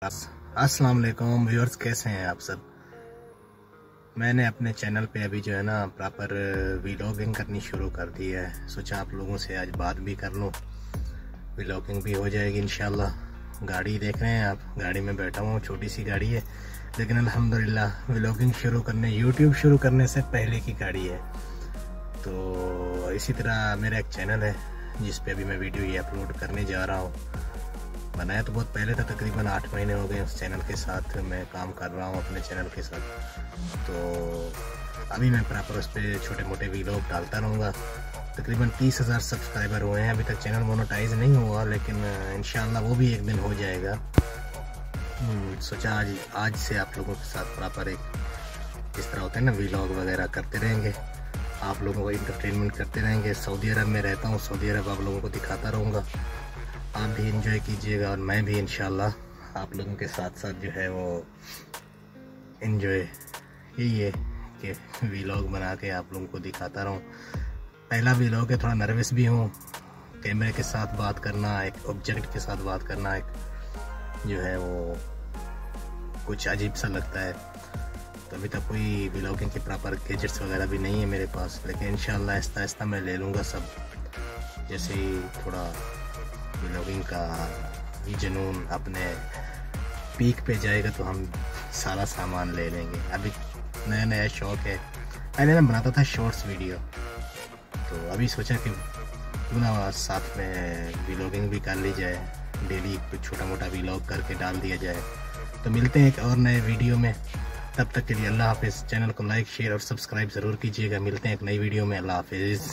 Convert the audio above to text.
अस्सलाम वालेकुम व्यूअर्स, कैसे हैं आप सब। मैंने अपने चैनल पे अभी जो है ना प्रॉपर व्लॉगिंग करनी शुरू कर दी है। सोचा आप लोगों से आज बात भी कर लूँ, व्लॉगिंग भी हो जाएगी इंशाल्लाह। गाड़ी देख रहे हैं आप, गाड़ी में बैठा हूँ, छोटी सी गाड़ी है लेकिन अल्हम्दुलिल्लाह व्लॉगिंग शुरू करने, यूट्यूब शुरू करने से पहले की गाड़ी है। तो इसी तरह मेरा एक चैनल है जिस पे अभी मैं वीडियो ये अपलोड करने जा रहा हूँ। बनाया तो बहुत पहले था, तकरीबन 8 महीने हो गए उस चैनल के साथ मैं काम कर रहा हूँ अपने चैनल के साथ। तो अभी मैं प्रॉपर उस पर छोटे मोटे व्लॉग डालता रहूँगा। तकरीबन 30,000 सब्सक्राइबर हुए हैं, अभी तक चैनल मोनेटाइज नहीं हुआ लेकिन इंशाल्लाह वो भी एक दिन हो जाएगा। सोचा आज से आप लोगों के साथ प्रॉपर एक इस तरह होता है ना व्लॉग वगैरह करते रहेंगे, आप लोगों को इंटरटेनमेंट करते रहेंगे। सऊदी अरब में रहता हूँ, सऊदी अरब आप लोगों को दिखाता रहूँगा, आप भी एंजॉय कीजिएगा और मैं भी इंशाल्लाह आप लोगों के साथ साथ जो है वो एंजॉय यही है कि व्लॉग बना के आप लोगों को दिखाता रहूँ। पहला व्लॉग है, थोड़ा नर्वस भी हूँ, कैमरे के साथ बात करना, एक ऑब्जेक्ट के साथ बात करना एक जो है वो कुछ अजीब सा लगता है। तो अभी तक कोई व्लॉगिंग के प्रॉपर गैजेट्स वगैरह भी नहीं है मेरे पास, लेकिन इंशाल्लाह आहिस्ता आहिस्ता मैं ले लूँगा सब। जैसे ही थोड़ा व्लॉगिंग का जुनून अपने पीक पे जाएगा तो हम सारा सामान ले लेंगे। अभी नया नया शौक है, पहले मैं बनाता था शॉर्ट्स वीडियो, तो अभी सोचा कि क्यों ना साथ में व्लॉगिंग भी कर ली जाए, डेली कुछ छोटा मोटा व्लॉग करके डाल दिया जाए। तो मिलते हैं एक और नए वीडियो में, तब तक के लिए अल्लाह हाफिज़। चैनल को लाइक शेयर और सब्सक्राइब ज़रूर कीजिएगा। मिलते हैं एक नई वीडियो में, अल्लाह हाफिज़।